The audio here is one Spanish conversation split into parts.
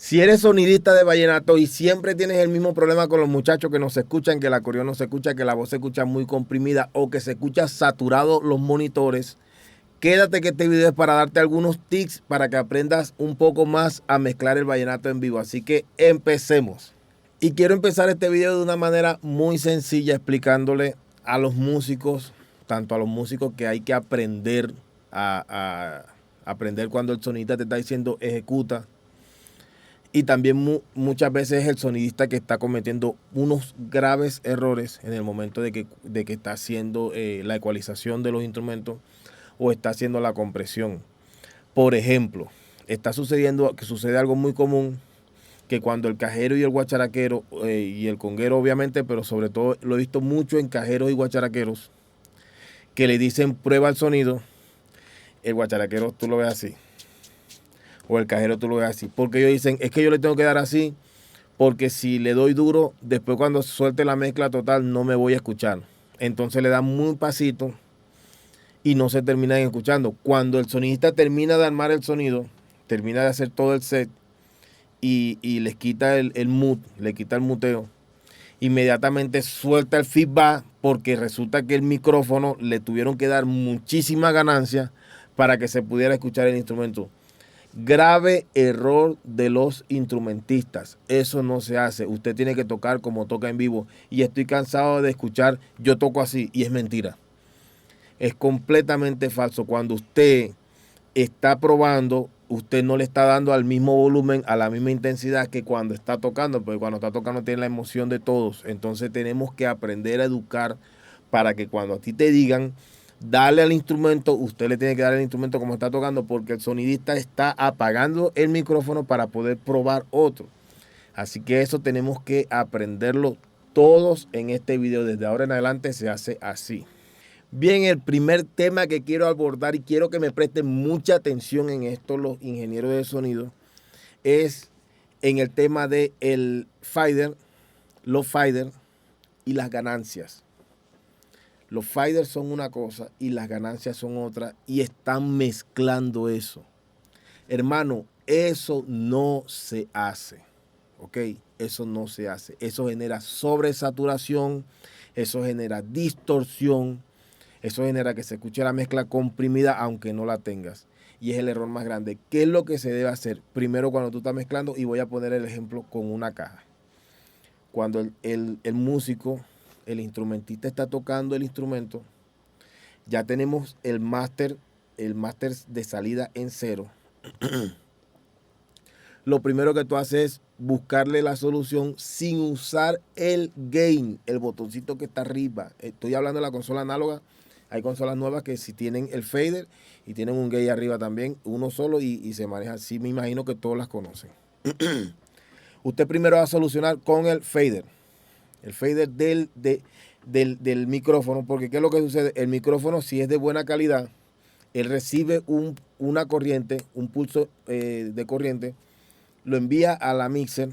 Si eres sonidista de vallenato y siempre tienes el mismo problema con los muchachos que no se escuchan, que el acordeón no se escucha, que la voz se escucha muy comprimida o que se escucha saturado los monitores, quédate que este video es para darte algunos tips para que aprendas un poco más a mezclar el vallenato en vivo. Así que empecemos. Y quiero empezar este video de una manera muy sencilla explicándole a los músicos, tanto a los músicos que hay que aprender a aprender cuando el sonidista te está diciendo ejecuta. Y también muchas veces es el sonidista que está cometiendo unos graves errores en el momento de que está haciendo la ecualización de los instrumentos o está haciendo la compresión. Por ejemplo, está sucediendo que sucede algo muy común, que cuando el cajero y el guacharaquero y el conguero obviamente, pero sobre todo lo he visto mucho en cajeros y guacharaqueros, que le dicen prueba el sonido, el guacharaquero tú lo ves así. O el cajero tú lo ves así. Porque ellos dicen, es que yo le tengo que dar así, porque si le doy duro, después cuando suelte la mezcla total no me voy a escuchar. Entonces le dan muy pasito y no se terminan escuchando. Cuando el sonidista termina de armar el sonido, termina de hacer todo el set y les quita el mute, le quita el muteo, inmediatamente suelta el feedback porque resulta que el micrófono le tuvieron que dar muchísima ganancia para que se pudiera escuchar el instrumento. Grave error de los instrumentistas. Eso no se hace. Usted tiene que tocar como toca en vivo. Y estoy cansado de escuchar, yo toco así. Y es mentira. Es completamente falso. Cuando usted está probando, usted no le está dando al mismo volumen, a la misma intensidad que cuando está tocando. Porque cuando está tocando tiene la emoción de todos. Entonces tenemos que aprender a educar para que cuando a ti te digan darle al instrumento, usted le tiene que dar el instrumento como está tocando, porque el sonidista está apagando el micrófono para poder probar otro. Así que eso tenemos que aprenderlo todos en este video. Desde ahora en adelante se hace así. Bien, el primer tema que quiero abordar y quiero que me presten mucha atención en esto los ingenieros de sonido es en el tema de el fader, los fader y las ganancias. Los faders son una cosa y las ganancias son otra y están mezclando eso. Hermano, eso no se hace, ¿ok? Eso no se hace. Eso genera sobresaturación, eso genera distorsión, eso genera que se escuche la mezcla comprimida aunque no la tengas. Y es el error más grande. ¿Qué es lo que se debe hacer? Primero cuando tú estás mezclando, y voy a poner el ejemplo con una caja. Cuando el músico, el instrumentista está tocando el instrumento, ya tenemos el máster de salida en cero. Lo primero que tú haces es buscarle la solución sin usar el gain, el botoncito que está arriba. Estoy hablando de la consola análoga. Hay consolas nuevas que si tienen el fader y tienen un gain arriba también, uno solo y se maneja así. Me imagino que todos las conocen. Usted primero va a solucionar con el fader. El fader del micrófono, porque ¿qué es lo que sucede? El micrófono, si es de buena calidad, él recibe una corriente, un pulso de corriente, lo envía a la mixer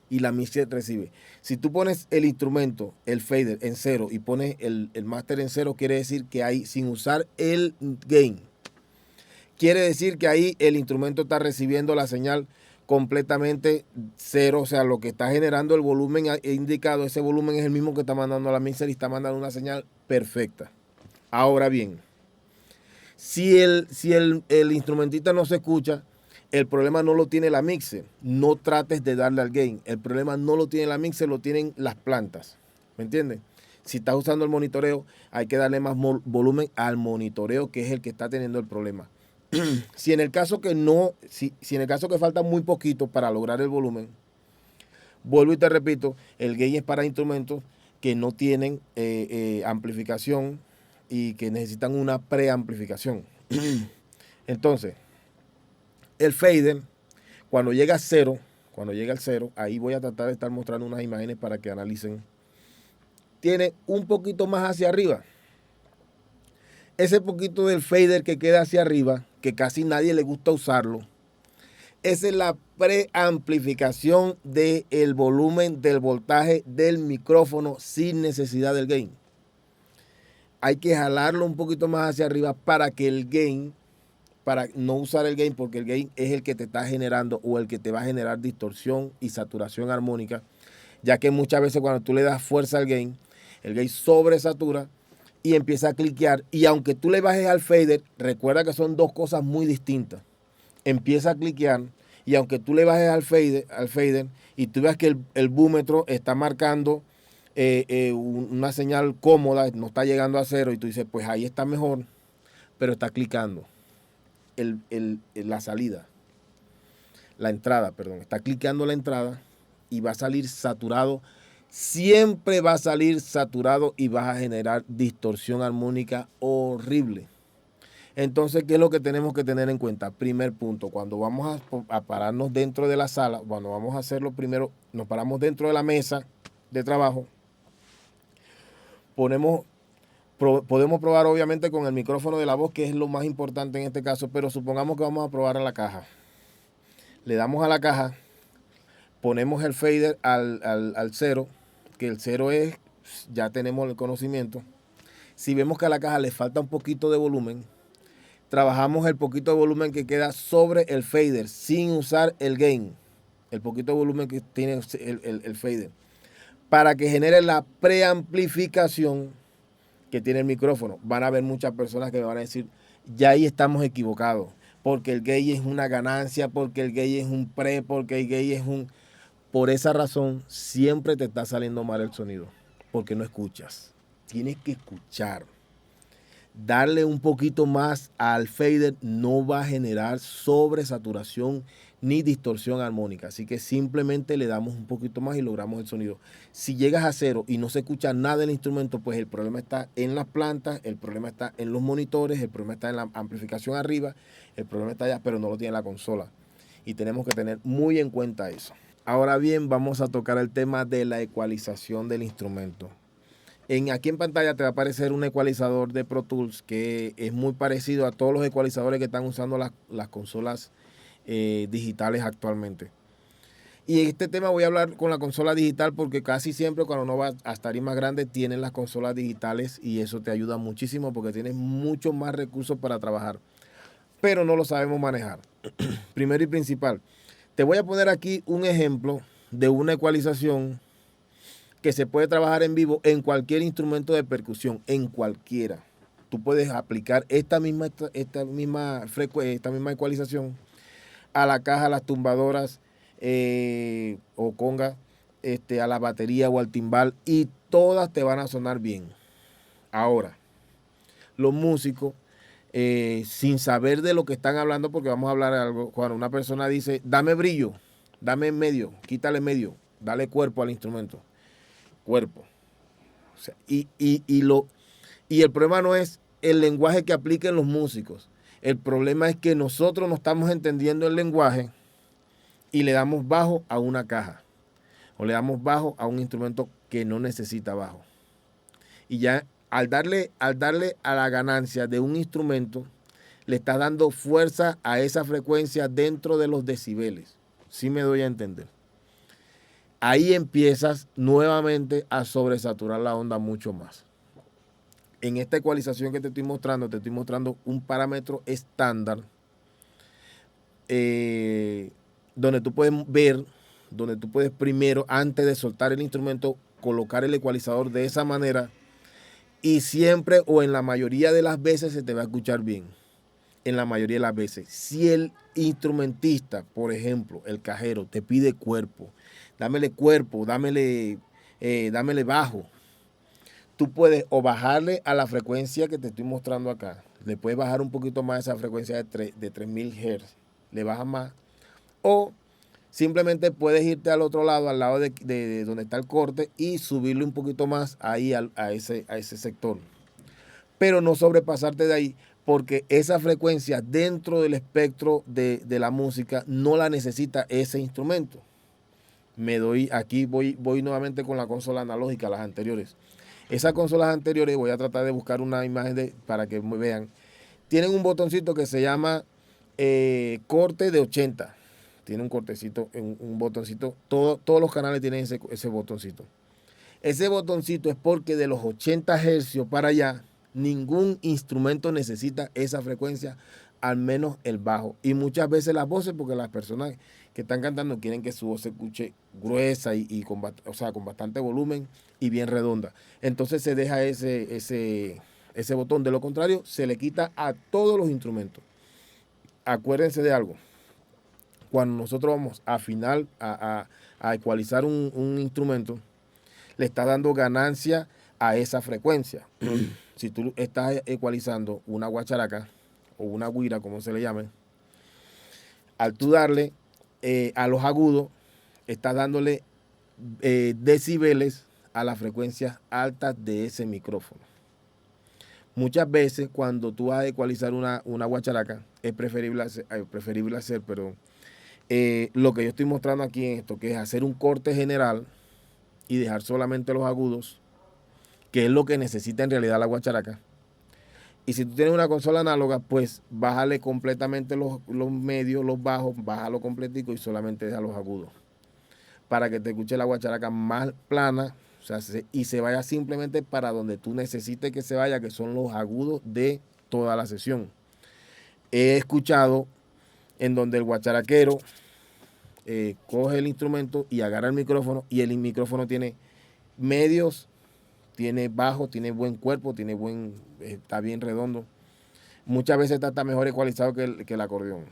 y la mixer recibe. Si tú pones el instrumento, el fader en cero y pones el máster en cero, quiere decir que ahí, sin usar el gain, quiere decir que ahí el instrumento está recibiendo la señal completamente cero, o sea, lo que está generando el volumen indicado, ese volumen es el mismo que está mandando a la mixer y está mandando una señal perfecta. Ahora bien, si el instrumentista no se escucha, el problema no lo tiene la mixer, no trates de darle al gain, el problema no lo tiene la mixer, lo tienen las plantas, ¿me entiendes? Si estás usando el monitoreo, hay que darle más volumen al monitoreo, que es el que está teniendo el problema. Si en el caso que no, si en el caso que falta muy poquito para lograr el volumen, vuelvo y te repito, el gain es para instrumentos que no tienen amplificación y que necesitan una preamplificación. Entonces, el fader, cuando llega a cero, ahí voy a tratar de estar mostrando unas imágenes para que analicen, tiene un poquito más hacia arriba. Ese poquito del fader que queda hacia arriba, que casi nadie le gusta usarlo, esa es la preamplificación del volumen del voltaje del micrófono sin necesidad del gain. Hay que jalarlo un poquito más hacia arriba para que el gain para no usar el gain, porque el gain es el que te está generando o el que te va a generar distorsión y saturación armónica, ya que muchas veces cuando tú le das fuerza al gain, el gain sobresatura y empieza a cliquear, y aunque tú le bajes al fader, recuerda que son dos cosas muy distintas. Empieza a cliquear y aunque tú le bajes al fader y tú veas que el búmetro está marcando una señal cómoda, no está llegando a cero, y tú dices, pues ahí está mejor, pero está clicando la salida, la entrada, perdón, está cliqueando la entrada y va a salir saturado. Siempre va a salir saturado y vas a generar distorsión armónica horrible. Entonces, ¿qué es lo que tenemos que tener en cuenta? Primer punto, cuando vamos a pararnos dentro de la sala, cuando vamos a hacerlo primero, nos paramos dentro de la mesa de trabajo, podemos probar obviamente con el micrófono de la voz, que es lo más importante en este caso, pero supongamos que vamos a probar a la caja. Le damos a la caja, ponemos el fader al cero, que el cero es, ya tenemos el conocimiento. Si vemos que a la caja le falta un poquito de volumen, trabajamos el poquito de volumen que queda sobre el fader sin usar el gain, el poquito de volumen que tiene el fader, para que genere la preamplificación que tiene el micrófono. Van a haber muchas personas que me van a decir, ya ahí estamos equivocados, porque el gain es una ganancia, porque el gain es un pre, porque el gain es un... Por esa razón siempre te está saliendo mal el sonido, porque no escuchas. Tienes que escuchar. Darle un poquito más al fader no va a generar sobresaturación ni distorsión armónica. Así que simplemente le damos un poquito más y logramos el sonido. Si llegas a cero y no se escucha nada del instrumento, pues el problema está en las plantas, el problema está en los monitores, el problema está en la amplificación arriba, el problema está allá, pero no lo tiene la consola. Y tenemos que tener muy en cuenta eso. Ahora bien, vamos a tocar el tema de la ecualización del instrumento. Aquí en pantalla te va a aparecer un ecualizador de Pro Tools que es muy parecido a todos los ecualizadores que están usando las consolas digitales actualmente. Y en este tema voy a hablar con la consola digital porque casi siempre cuando uno va a tarimas grandes tienen las consolas digitales y eso te ayuda muchísimo porque tienes muchos más recursos para trabajar, pero no lo sabemos manejar. Primero y principal, te voy a poner aquí un ejemplo de una ecualización que se puede trabajar en vivo en cualquier instrumento de percusión, en cualquiera. Tú puedes aplicar esta misma ecualización a la caja, a las tumbadoras o conga, a la batería o al timbal y todas te van a sonar bien. Ahora, los músicos, sin saber de lo que están hablando, porque vamos a hablar de algo, cuando una persona dice, dame brillo, dame medio, quítale medio, dale cuerpo al instrumento. Cuerpo. O sea, y el problema no es el lenguaje que apliquen los músicos. El problema es que nosotros no estamos entendiendo el lenguaje y le damos bajo a una caja o le damos bajo a un instrumento que no necesita bajo. Y ya al darle a la ganancia de un instrumento, le estás dando fuerza a esa frecuencia dentro de los decibeles. ¿Sí me doy a entender? Ahí empiezas nuevamente a sobresaturar la onda mucho más. En esta ecualización que te estoy mostrando un parámetro estándar donde tú puedes ver, donde tú puedes primero, antes de soltar el instrumento, colocar el ecualizador de esa manera y siempre o en la mayoría de las veces se te va a escuchar bien. En la mayoría de las veces. Si el instrumentista, por ejemplo, el cajero, te pide cuerpo, dámele cuerpo, dámele bajo. Tú puedes o bajarle a la frecuencia que te estoy mostrando acá. Le puedes bajar un poquito más esa frecuencia de 3000 Hz. Le bajas más. O simplemente puedes irte al otro lado, al lado de donde está el corte y subirle un poquito más ahí a ese sector. Pero no sobrepasarte de ahí, porque esa frecuencia dentro del espectro de la música no la necesita ese instrumento. Voy nuevamente con la consola analógica, las anteriores. Esas consolas anteriores, voy a tratar de buscar una imagen para que vean. Tienen un botoncito que se llama corte de 80. Tiene un cortecito, un botoncito. Todos los canales tienen ese botoncito. Ese botoncito es porque de los 80 hercios para allá, ningún instrumento necesita esa frecuencia al menos el bajo. Y muchas veces las voces, porque las personas que están cantando quieren que su voz se escuche gruesa y con bastante volumen y bien redonda. Entonces se deja ese botón. De lo contrario, se le quita a todos los instrumentos. Acuérdense de algo. Cuando nosotros vamos a afinar, a ecualizar un instrumento, le está dando ganancia a esa frecuencia. Si tú estás ecualizando una guacharaca o una guira, como se le llame, al tú darle a los agudos, estás dándole decibeles a las frecuencias altas de ese micrófono. Muchas veces cuando tú vas a ecualizar una guacharaca, es preferible hacer, pero lo que yo estoy mostrando aquí en esto, que es hacer un corte general y dejar solamente los agudos, que es lo que necesita en realidad la guacharaca. Y si tú tienes una consola análoga, pues bájale completamente los medios, los bajos, bájalo completico y solamente deja los agudos. Para que te escuche la guacharaca más plana, o sea, y se vaya simplemente para donde tú necesites que se vaya, que son los agudos de toda la sesión. He escuchado en donde el guacharaquero coge el instrumento y agarra el micrófono, y el micrófono tiene medios, tiene bajo, tiene buen cuerpo, está bien redondo. Muchas veces está mejor ecualizado que el acordeón.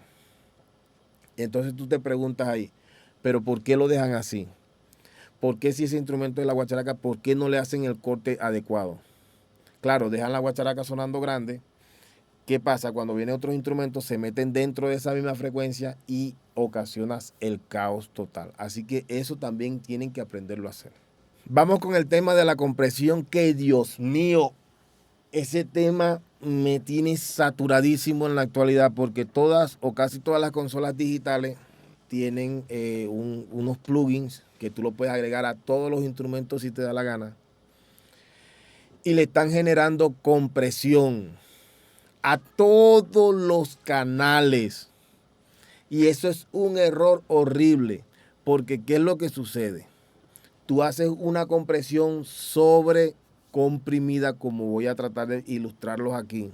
Entonces tú te preguntas ahí, ¿pero por qué lo dejan así? ¿Por qué si ese instrumento es la guacharaca, por qué no le hacen el corte adecuado? Claro, dejan la guacharaca sonando grande. ¿Qué pasa? Cuando vienen otros instrumentos, se meten dentro de esa misma frecuencia y ocasionas el caos total. Así que eso también tienen que aprenderlo a hacer. Vamos con el tema de la compresión, que Dios mío, ese tema me tiene saturadísimo en la actualidad, porque todas o casi todas las consolas digitales tienen unos plugins que tú lo puedes agregar a todos los instrumentos si te da la gana, y le están generando compresión a todos los canales. Y eso es un error horrible, porque ¿qué es lo que sucede? Tú haces una compresión sobre comprimida, como voy a tratar de ilustrarlos aquí.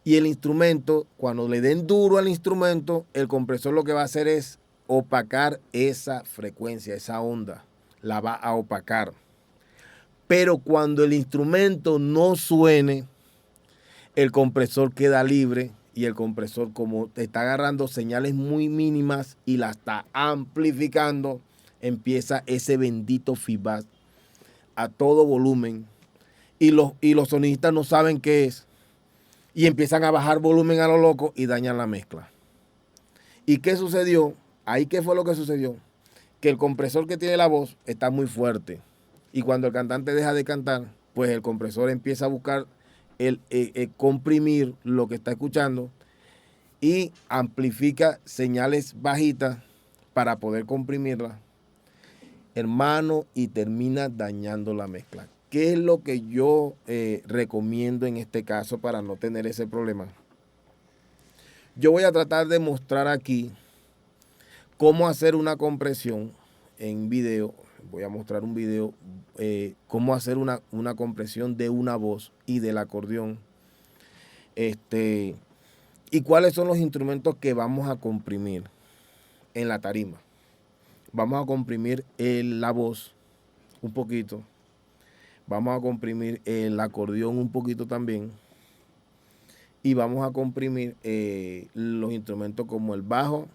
Y el instrumento, cuando le den duro al instrumento, el compresor lo que va a hacer es opacar esa frecuencia, esa onda, la va a opacar. Pero cuando el instrumento no suene, el compresor queda libre, y el compresor, como te está agarrando señales muy mínimas y la está amplificando, empieza ese bendito feedback a todo volumen, y los sonidistas no saben qué es, y empiezan a bajar volumen a lo loco y dañan la mezcla. ¿Y qué sucedió? Ahí, ¿qué fue lo que sucedió? Que el compresor que tiene la voz está muy fuerte, y cuando el cantante deja de cantar, pues el compresor empieza a buscar el comprimir lo que está escuchando, y amplifica señales bajitas para poder comprimirla, hermano, y termina dañando la mezcla. ¿Qué es lo que yo recomiendo en este caso para no tener ese problema? Yo voy a tratar de mostrar aquí cómo hacer una compresión en video. Voy a mostrar un video, cómo hacer una compresión de una voz y del acordeón. Y cuáles son los instrumentos que vamos a comprimir en la tarima. Vamos a comprimir la voz un poquito. Vamos a comprimir el acordeón un poquito también. Y vamos a comprimir los instrumentos como el bajo,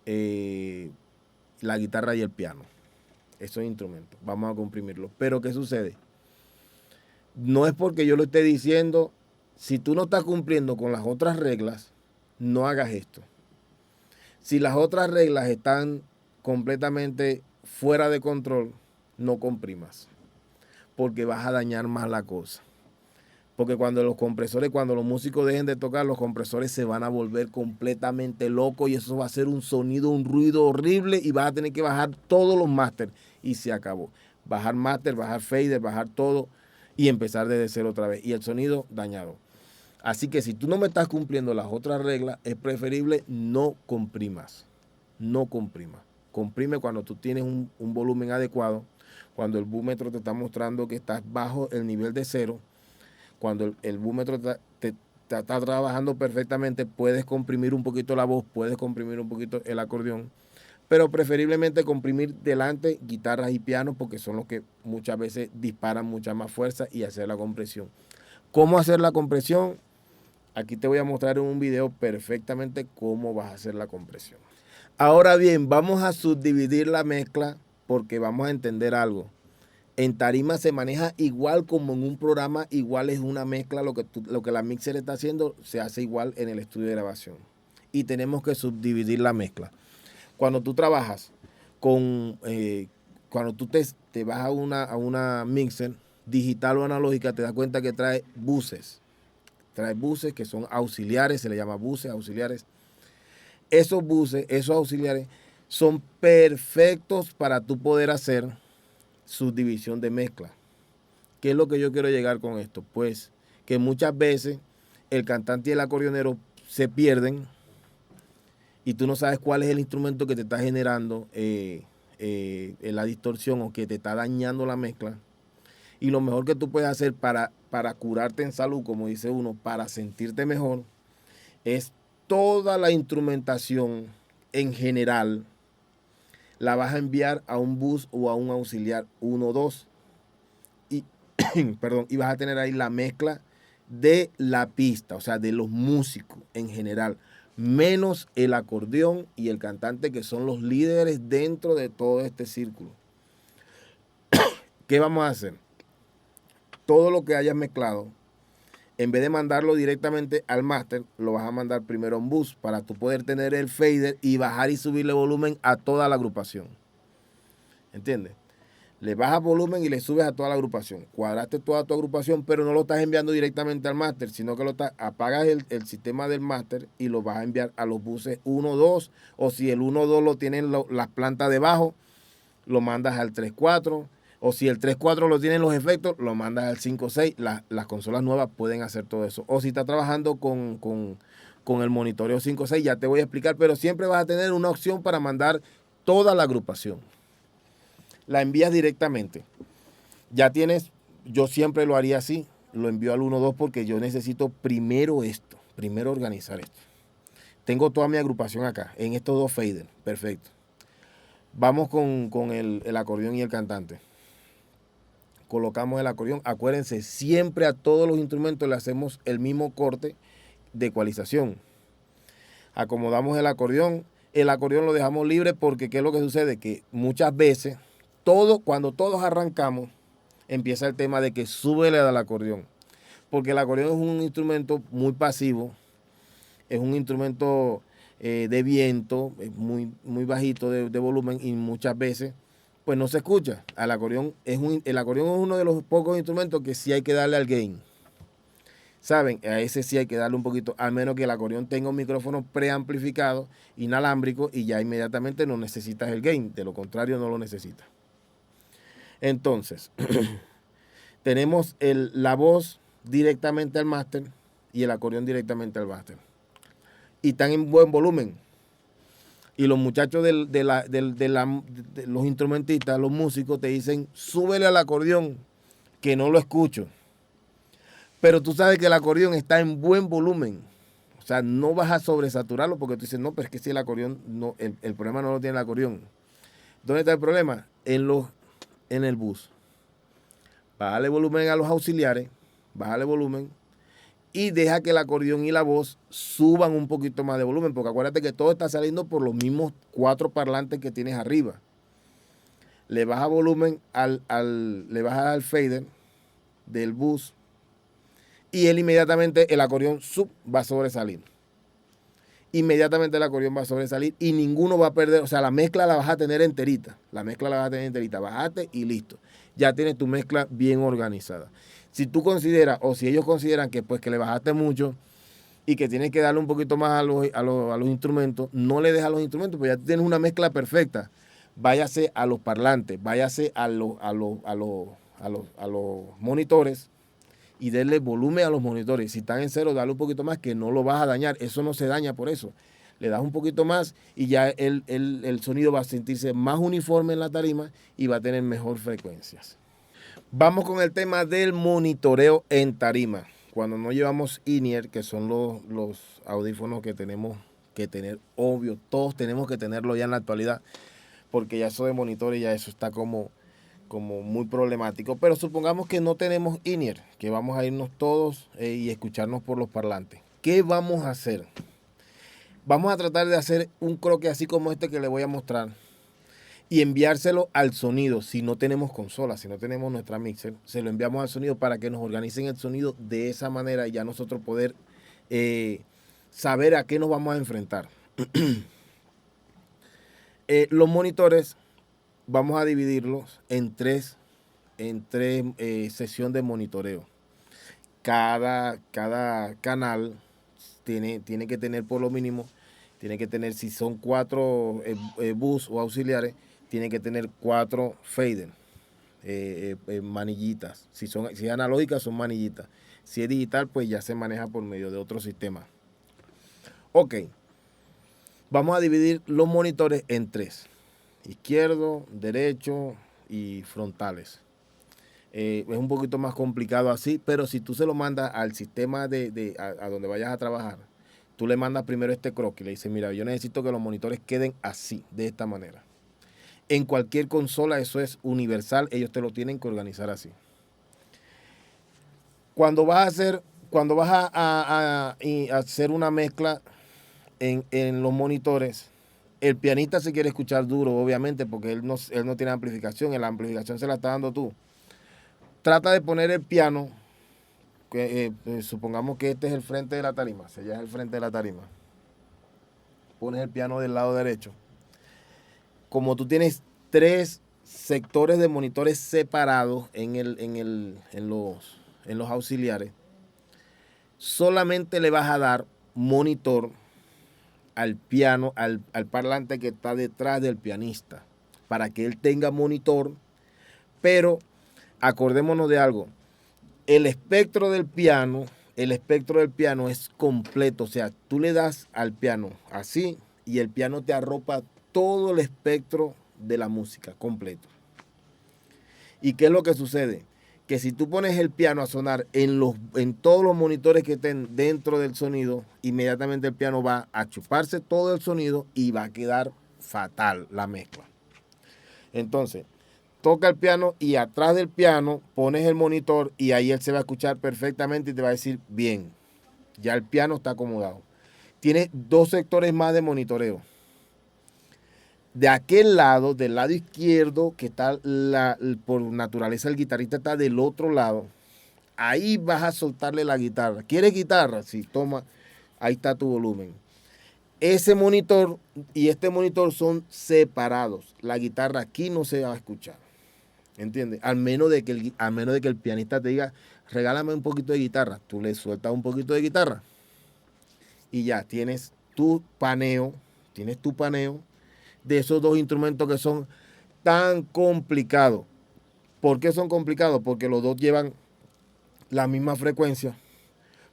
la guitarra y el piano. Esos instrumentos, vamos a comprimirlos. Pero ¿qué sucede? No es porque yo lo esté diciendo, si tú no estás cumpliendo con las otras reglas, no hagas esto. Si las otras reglas están completamente fuera de control, no comprimas, porque vas a dañar más la cosa. Porque cuando los músicos dejen de tocar, los compresores se van a volver completamente locos, y eso va a ser un sonido, un ruido horrible, y vas a tener que bajar todos los máster, y se acabó. Bajar máster, bajar fader, bajar todo y empezar desde cero otra vez, y el sonido dañado. Así que si tú no me estás cumpliendo las otras reglas, es preferible no comprimas. No comprimas. Comprime cuando tú tienes un volumen adecuado, cuando el búmetro te está mostrando que estás bajo el nivel de cero, cuando el búmetro te está trabajando perfectamente, puedes comprimir un poquito la voz, puedes comprimir un poquito el acordeón, pero preferiblemente comprimir delante guitarras y pianos porque son los que muchas veces disparan mucha más fuerza y hacer la compresión. ¿Cómo hacer la compresión? Aquí te voy a mostrar en un video perfectamente cómo vas a hacer la compresión. Ahora bien, vamos a subdividir la mezcla porque vamos a entender algo. En tarima se maneja igual como en un programa, igual es una mezcla, lo que la mixer está haciendo se hace igual en el estudio de grabación. Y tenemos que subdividir la mezcla. Cuando tú trabajas cuando tú te vas a una mixer digital o analógica, te das cuenta que trae buses. Trae buses que son auxiliares, se le llama buses auxiliares. Esos buses, esos auxiliares, son perfectos para tú poder hacer subdivisión de mezcla. ¿Qué es lo que yo quiero llegar con esto? Pues que muchas veces el cantante y el acordeonero se pierden y tú no sabes cuál es el instrumento que te está generando la distorsión o que te está dañando la mezcla. Y lo mejor que tú puedes hacer para curarte en salud, como dice uno, para sentirte mejor, es toda la instrumentación en general la vas a enviar a un bus o a un auxiliar 1 o 2 y, perdón, y vas a tener ahí la mezcla de la pista, o sea, de los músicos en general, menos el acordeón y el cantante, que son los líderes dentro de todo este círculo. ¿Qué vamos a hacer? Todo lo que hayas mezclado, en vez de mandarlo directamente al máster, lo vas a mandar primero a un bus para tú poder tener el fader y bajar y subirle volumen a toda la agrupación. ¿Entiendes? Le bajas volumen y le subes a toda la agrupación. Cuadraste toda tu agrupación, pero no lo estás enviando directamente al máster, sino que apagas el sistema del máster y lo vas a enviar a los buses 1, 2, o si el 1, 2 lo tienen las plantas debajo, lo mandas al 3, 4. O si el 3-4 lo tienen los efectos, lo mandas al 5-6. Las consolas nuevas pueden hacer todo eso. O si está trabajando con el monitoreo 5-6, ya te voy a explicar, pero siempre vas a tener una opción para mandar toda la agrupación. La envías directamente. Ya tienes, yo siempre lo haría así, lo envío al 1-2 porque yo necesito primero organizar esto. Tengo toda mi agrupación acá, en estos 2 faders, perfecto. Vamos con el acordeón y el cantante. Colocamos el acordeón. Acuérdense, siempre a todos los instrumentos le hacemos el mismo corte de ecualización. Acomodamos el acordeón lo dejamos libre porque ¿qué es lo que sucede? Que muchas veces, cuando todos arrancamos, empieza el tema de que súbele al acordeón. Porque el acordeón es un instrumento muy pasivo, es un instrumento de viento, muy, muy bajito de volumen y muchas veces pues no se escucha. El acordeón es uno de los pocos instrumentos que sí hay que darle al gain. ¿Saben? A ese sí hay que darle un poquito, al menos que el acordeón tenga un micrófono preamplificado, inalámbrico, y ya inmediatamente no necesitas el gain. De lo contrario, no lo necesitas. Entonces, tenemos la voz directamente al máster y el acordeón directamente al máster. Y están en buen volumen. Y los muchachos de los instrumentistas, los músicos, te dicen, súbele al acordeón, que no lo escucho. Pero tú sabes que el acordeón está en buen volumen. O sea, no vas a sobresaturarlo porque tú dices, no, pero es que si el acordeón, no, el problema no lo tiene el acordeón. ¿Dónde está el problema? En el bus. Bájale volumen a los auxiliares, bájale volumen. Y deja que el acordeón y la voz suban un poquito más de volumen, porque acuérdate que todo está saliendo por los mismos 4 parlantes que tienes arriba. Le baja volumen le baja al fader del bus y él inmediatamente el acordeón va a sobresalir. Inmediatamente el acordeón va a sobresalir y ninguno va a perder, o sea, la mezcla la vas a tener enterita. Bájate y listo. Ya tienes tu mezcla bien organizada. Si tú consideras, o si ellos consideran que pues que le bajaste mucho y que tienes que darle un poquito más a los instrumentos, no le dejas los instrumentos, pues ya tienes una mezcla perfecta. Váyase a los parlantes, váyase a los monitores y denle volumen a los monitores. Si están en 0, dale un poquito más, que no lo vas a dañar. Eso no se daña por eso. Le das un poquito más y ya el sonido va a sentirse más uniforme en la tarima y va a tener mejor frecuencias. Vamos con el tema del monitoreo en tarima. cuando no llevamos in-ear, que son los audífonos que tenemos que tener, obvio, todos tenemos que tenerlo ya en la actualidad, porque ya eso de monitores, ya eso está como muy problemático. Pero supongamos que no tenemos in-ear, que vamos a irnos todos y escucharnos por los parlantes. ¿Qué vamos a hacer? Vamos a tratar de hacer un croquis así como este que le voy a mostrar y enviárselo al sonido. Si no tenemos consola, si no tenemos nuestra mixer, se lo enviamos al sonido para que nos organicen el sonido de esa manera y ya nosotros poder saber a qué nos vamos a enfrentar. Los monitores vamos a dividirlos en tres sesiones de monitoreo. Cada canal tiene que tener por lo mínimo, tiene que tener, si son 4 bus o auxiliares, tiene que tener 4 fader, manillitas. Si es analógica, son manillitas. Si es digital, pues ya se maneja por medio de otro sistema. Ok, vamos a dividir los monitores en 3. Izquierdo, derecho y frontales. Es un poquito más complicado así, pero si tú se lo mandas al sistema a donde vayas a trabajar, tú le mandas primero este croquis, le dices, mira, yo necesito que los monitores queden así, de esta manera. En cualquier consola eso es universal, ellos te lo tienen que organizar así. Cuando vas a hacer una mezcla en los monitores, el pianista se quiere escuchar duro, obviamente, porque él no tiene amplificación, la amplificación se la está dando tú. Trata de poner el piano, supongamos que este es el frente de la tarima, si ya es el frente de la tarima. Pones el piano del lado derecho. Como tú tienes 3 sectores de monitores separados en los auxiliares, solamente le vas a dar monitor al piano, al parlante que está detrás del pianista, para que él tenga monitor, pero acordémonos de algo, el espectro del piano es completo, o sea, tú le das al piano así y el piano te arropa todo el espectro de la música completo. ¿Y qué es lo que sucede? Que si tú pones el piano a sonar en todos los monitores que estén dentro del sonido, inmediatamente el piano va a chuparse todo el sonido y va a quedar fatal la mezcla. Entonces, toca el piano y atrás del piano pones el monitor y ahí él se va a escuchar perfectamente y te va a decir, bien, ya el piano está acomodado. Tiene 2 sectores más de monitoreo. De aquel lado, del lado izquierdo, que está por naturaleza el guitarrista está del otro lado, ahí vas a soltarle la guitarra. ¿Quieres guitarra? Sí, toma, ahí está tu volumen. Ese monitor y este monitor son separados. La guitarra aquí no se va a escuchar. ¿Entiendes? Al menos de que el pianista te diga, regálame un poquito de guitarra. Tú le sueltas un poquito de guitarra y ya tienes tu paneo de esos 2 instrumentos que son tan complicados. ¿Por qué son complicados? Porque los 2 llevan la misma frecuencia.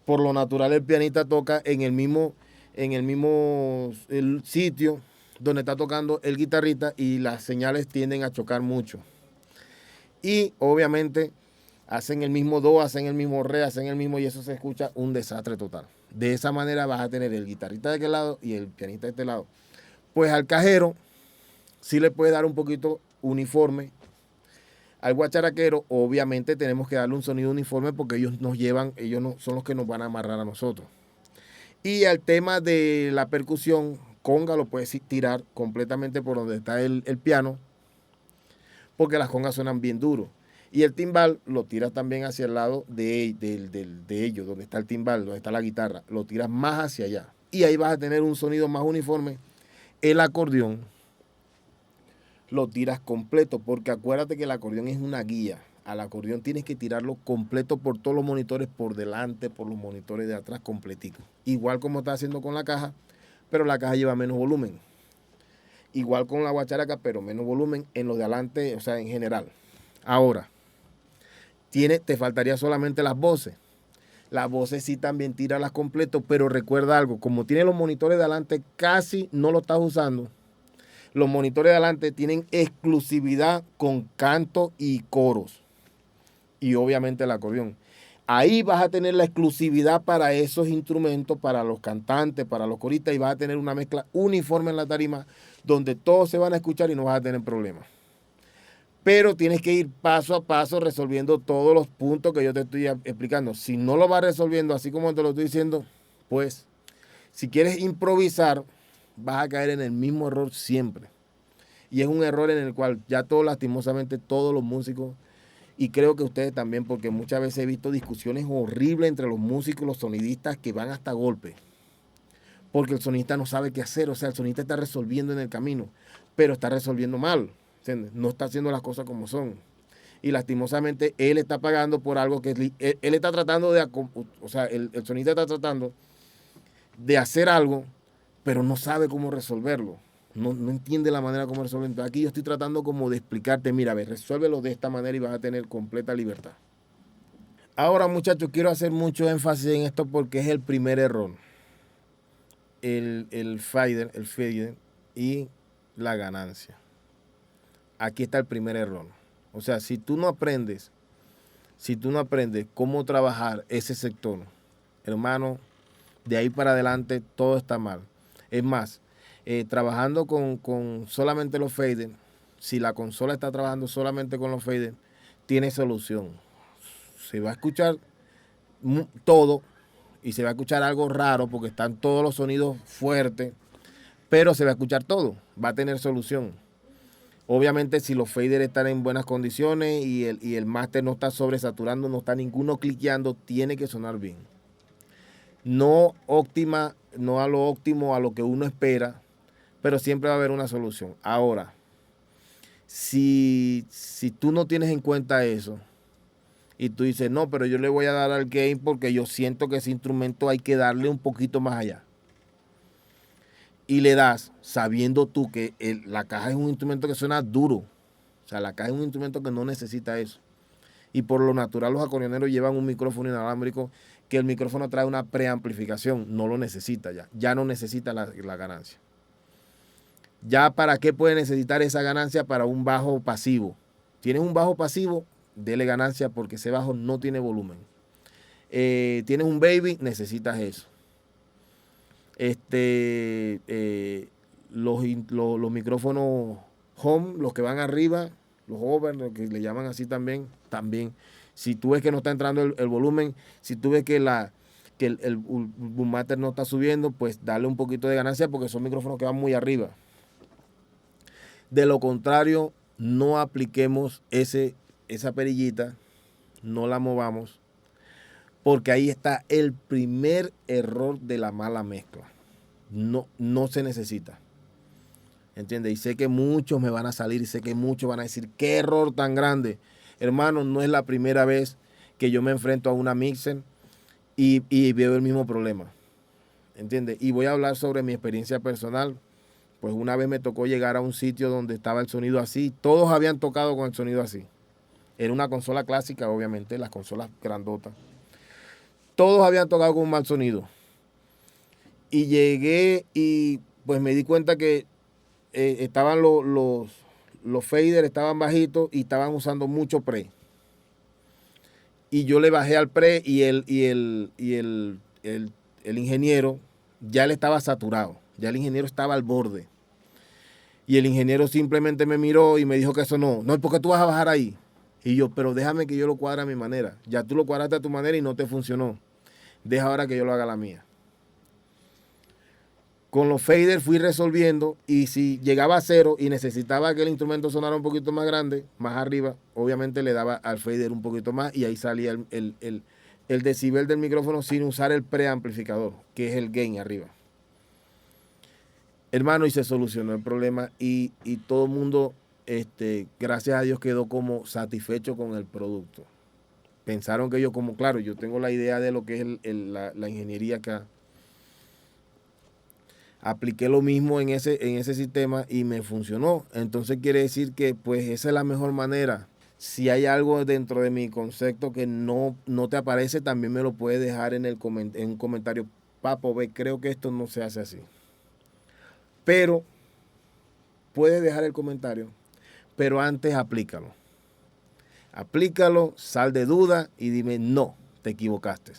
Por lo natural el pianista toca en el mismo sitio donde está tocando el guitarrista y las señales tienden a chocar mucho. Y obviamente hacen el mismo do, hacen el mismo re, hacen el mismo y eso se escucha un desastre total. De esa manera vas a tener el guitarrista de aquel lado y el pianista de este lado. Pues al cajero sí le puedes dar un poquito uniforme. Al guacharaquero obviamente tenemos que darle un sonido uniforme porque ellos son los que nos van a amarrar a nosotros. Y al tema de la percusión, conga lo puedes tirar completamente por donde está el piano, porque las congas suenan bien duro. Y el timbal lo tiras también hacia el lado de ellos, donde está el timbal, donde está la guitarra. Lo tiras más hacia allá. Y ahí vas a tener un sonido más uniforme. El acordeón lo tiras completo, porque acuérdate que el acordeón es una guía. Al acordeón tienes que tirarlo completo por todos los monitores, por delante, por los monitores de atrás, completico. Igual como estás haciendo con la caja, pero la caja lleva menos volumen. Igual con la guacharaca, pero menos volumen en los de adelante, o sea, en general. Ahora, te faltaría solamente las voces. Las voces sí también tíralas completo, pero recuerda algo, como tiene los monitores de adelante, casi no lo estás usando. Los monitores de adelante tienen exclusividad con canto y coros. Y obviamente el acordeón. ahí vas a tener la exclusividad para esos instrumentos, para los cantantes, para los coristas, y vas a tener una mezcla uniforme en la tarima donde todos se van a escuchar y no vas a tener problemas. Pero tienes que ir paso a paso resolviendo todos los puntos que yo te estoy explicando. Si no lo vas resolviendo así como te lo estoy diciendo, pues si quieres improvisar, vas a caer en el mismo error siempre. Y es un error en el cual ya lastimosamente todos los músicos, y creo que ustedes también, porque muchas veces he visto discusiones horribles entre los músicos y los sonidistas que van hasta golpes. Porque el sonidista no sabe qué hacer, o sea, el sonidista está resolviendo en el camino, pero está resolviendo mal. ¿Entiendes? No está haciendo las cosas como son. Y lastimosamente él está pagando por algo que él está tratando de, o sea, el sonidista está tratando de hacer algo, pero no sabe cómo resolverlo. No entiende la manera como resolverlo. Entonces aquí yo estoy tratando como de explicarte, mira, a ver, resuélvelo de esta manera y vas a tener completa libertad. Ahora, muchachos, quiero hacer mucho énfasis en esto porque es el primer error. El fader y la ganancia. Aquí está el primer error. O sea, si tú no aprendes cómo trabajar ese sector, hermano, de ahí para adelante todo está mal. Es más, trabajando con solamente los faders, si la consola está trabajando solamente con los faders, tiene solución. Se va a escuchar todo y se va a escuchar algo raro porque están todos los sonidos fuertes, pero se va a escuchar todo, va a tener solución. Obviamente si los faders están en buenas condiciones y el máster no está sobresaturando, no está ninguno cliqueando, tiene que sonar bien. No óptima, no a lo óptimo, a lo que uno espera, pero siempre va a haber una solución. Ahora, si tú no tienes en cuenta eso y tú dices, no, pero yo le voy a dar al gain porque yo siento que ese instrumento hay que darle un poquito más allá. Y le das, sabiendo tú que la caja es un instrumento que suena duro. O sea, la caja es un instrumento que no necesita eso. Y por lo natural los acordeoneros llevan un micrófono inalámbrico que el micrófono trae una preamplificación. No lo necesita ya. Ya no necesita la ganancia. ¿Ya para qué puede necesitar esa ganancia? Para un bajo pasivo. Tienes un bajo pasivo, dele ganancia porque ese bajo no tiene volumen. Tienes un baby, necesitas eso. Los micrófonos home, los que van arriba, los over, los que le llaman así también. Si tú ves que no está entrando el volumen, si tú ves que el boom master no está subiendo, pues dale un poquito de ganancia porque son micrófonos que van muy arriba. De lo contrario, no apliquemos esa perillita, no la movamos, porque ahí está el primer error de la mala mezcla. No se necesita. ¿Entiendes? Y sé que muchos me van a salir y sé que muchos van a decir, qué error tan grande. Hermano, no es la primera vez que yo me enfrento a una mixer y veo el mismo problema. ¿Entiendes? Y voy a hablar sobre mi experiencia personal. Pues una vez me tocó llegar a un sitio donde estaba el sonido así. Todos habían tocado con el sonido así. Era una consola clásica, obviamente, las consolas grandotas. Todos habían tocado con un mal sonido. Y llegué y pues me di cuenta que estaban los faders, estaban bajitos y estaban usando mucho pre. Y yo le bajé al pre y el ingeniero ya le estaba saturado. Ya el ingeniero estaba al borde. Y el ingeniero simplemente me miró y me dijo que eso no, ¿por qué tú vas a bajar ahí? Y yo, pero déjame que yo lo cuadre a mi manera. Ya tú lo cuadraste a tu manera y no te funcionó. Deja ahora que yo lo haga a la mía. Con los faders fui resolviendo y si llegaba a cero y necesitaba que el instrumento sonara un poquito más grande, más arriba, obviamente le daba al fader un poquito más y ahí salía el decibel del micrófono sin usar el preamplificador, que es el gain arriba. Hermano, y se solucionó el problema y todo el mundo, gracias a Dios, quedó como satisfecho con el producto. Pensaron que yo claro, yo tengo la idea de lo que es la ingeniería acá. Apliqué lo mismo en ese sistema y me funcionó. Entonces quiere decir que pues esa es la mejor manera. Si hay algo dentro de mi concepto que no te aparece, también me lo puedes dejar en un comentario. Papo, ve, creo que esto no se hace así. Pero puedes dejar el comentario, pero antes aplícalo. Aplícalo, sal de duda y dime, no, te equivocaste.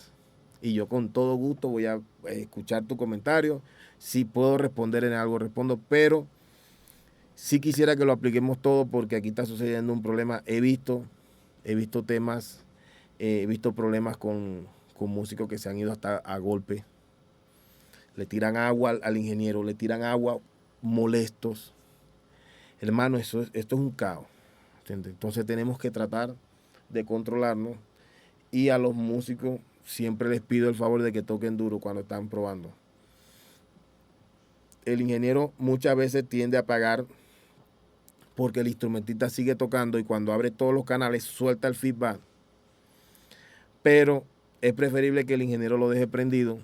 Y yo con todo gusto voy a escuchar tu comentario. Si puedo responder en algo, respondo, pero sí quisiera que lo apliquemos todo porque aquí está sucediendo un problema. He visto temas, he visto problemas con músicos que se han ido hasta a golpe. Le tiran agua al ingeniero, le tiran agua molestos. Hermano, esto es un caos. Entonces tenemos que tratar de controlarnos y a los músicos siempre les pido el favor de que toquen duro cuando están probando. El ingeniero muchas veces tiende a pagar porque el instrumentista sigue tocando y cuando abre todos los canales suelta el feedback. Pero es preferible que el ingeniero lo deje prendido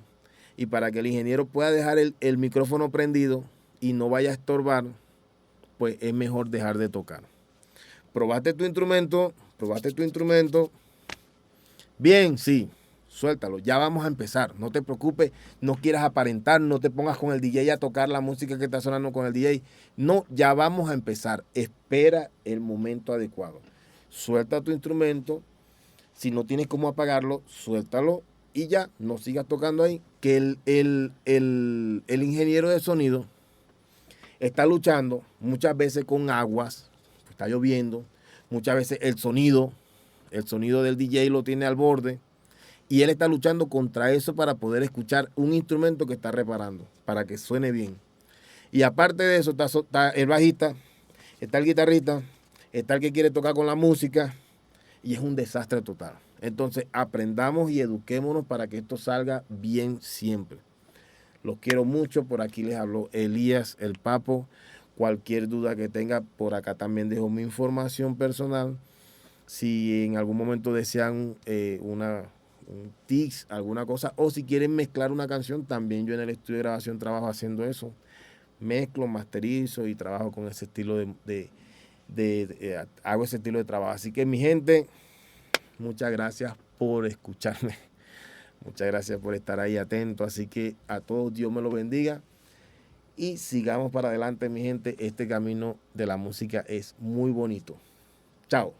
y para que el ingeniero pueda dejar el micrófono prendido y no vaya a estorbar, pues es mejor dejar de tocar. Probaste tu instrumento. Bien, sí, suéltalo, ya vamos a empezar. No te preocupes, no quieras aparentar, no te pongas con el DJ a tocar la música que está sonando con el DJ. No, ya vamos a empezar. Espera el momento adecuado. Suelta tu instrumento. Si no tienes cómo apagarlo, suéltalo y ya, no sigas tocando ahí. Que el ingeniero de sonido está luchando muchas veces con aguas, está lloviendo, muchas veces el sonido del DJ lo tiene al borde y él está luchando contra eso para poder escuchar un instrumento que está reparando, para que suene bien. Y aparte de eso está el bajista, está el guitarrista, está el que quiere tocar con la música y es un desastre total. Entonces aprendamos y eduquémonos para que esto salga bien siempre. Los quiero mucho, por aquí les habló Elías el Papo. Cualquier duda que tenga, por acá también dejo mi información personal. Si en algún momento desean un tips, alguna cosa, o si quieren mezclar una canción, también yo en el estudio de grabación trabajo haciendo eso. Mezclo, masterizo y trabajo con ese estilo hago ese estilo de trabajo. Así que mi gente, muchas gracias por escucharme. Muchas gracias por estar ahí atento. Así que a todos Dios me lo bendiga. Y sigamos para adelante, mi gente. Este camino de la música es muy bonito. Chao.